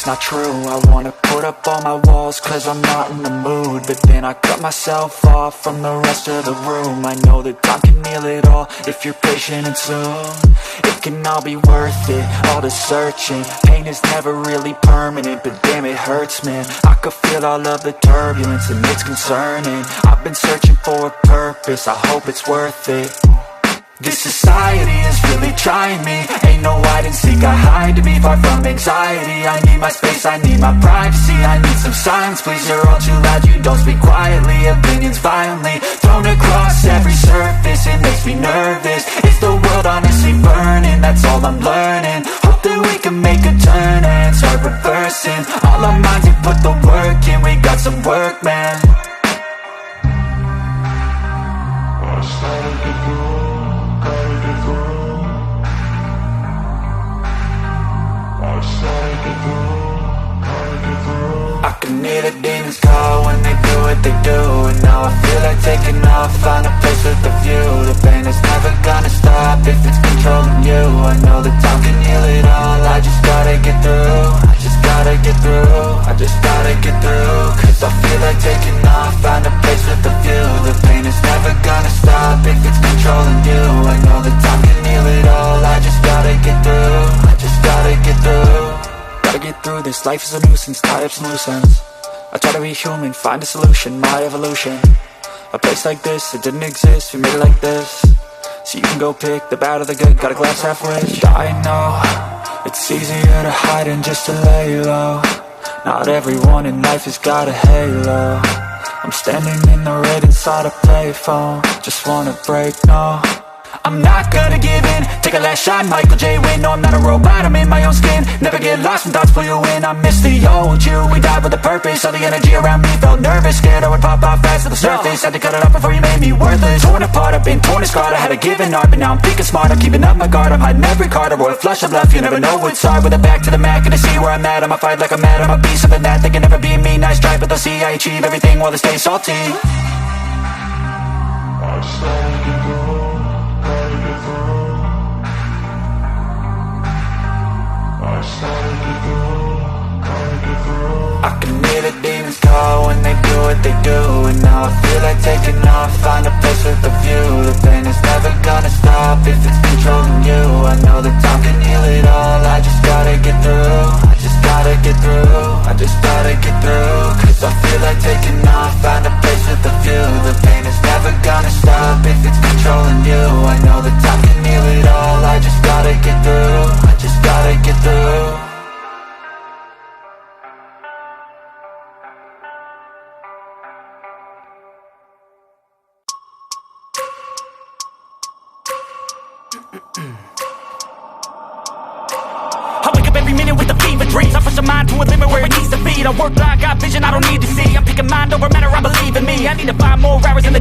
not true. I wanna put up all my walls cause I'm not in the mood, but then I cut myself off from the rest of the room. I know that time can heal it all if you're patient and soon it can all be worth it, all the searching. Pain is never really permanent, but damn it hurts, man. I could feel all of the turbulence and it's concerning. I've been searching for a purpose, I hope it's worth it. This society is really trying me. Ain't no hide and seek, I hide to be far from anxiety. I need my space, I need my privacy. I need some silence, please, you're all too loud. You don't speak quietly, opinions violently thrown across every surface. It makes me nervous. Is the world honestly burning? That's all I'm learning. Hope that we can make a turn and start reversing all our minds and put the work in. We got some work, man. I can hear the demons call when they do what they do, and now I feel like taking off, find a place with a view. The pain is never gonna stop if it's controlling you. I know that time can heal it all, I just gotta get through. I just gotta get through, I just gotta get through. Cause I feel like taking off, find a place with a view. The pain is never gonna stop if it's controlling you. I know that time can heal it all, I just gotta get through. I just gotta get through. Gotta get through this, life is a nuisance, tie up some loose ends. I try to be human, find a solution, my evolution. A place like this, it didn't exist, we made it like this. So you can go pick the bad or the good, got a glass halfway. I know, it's easier to hide than just to lay low. Not everyone in life has got a halo. I'm standing in the red inside a payphone, just wanna break, no. I'm not gonna give in, take a last shot, Michael J. Win. No, I'm not a robot, I'm in my own skin. Never get lost when thoughts pull you in. I miss the old you, we died with a purpose. All the energy around me felt nervous, scared I would pop off fast to the surface. Had to cut it off before you made me worthless. Torn apart, I've been torn and scarred. I had a given art, but now I'm thinking smart. I'm keeping up my guard, I'm hiding every card. A royal flush of bluff, you never know what's hard. With a back to the mat, gonna see where I'm at. I'ma fight like I'm mad, I'ma be something that they can never be me. Nice try, but they'll see I achieve everything while they stay salty. I started to go. I can hear the demons call when they do what they do, and now I feel like taking off, find a place with a view. The pain is never gonna stop if it's controlling you. I know that time can heal it all, I just gotta get through. I just gotta get through, I just gotta get through. Cause I feel like taking off, find a place with a view. The pain is never gonna stop if it's controlling you. I know that time can heal it all, I just gotta get through. I just gotta get through. I wake up every minute with a fever dreams. I push my mind to a limit where it needs to be. I work blind, got vision I don't need to see. I'm picking mind over matter, I believe in me. I need to find more hours in the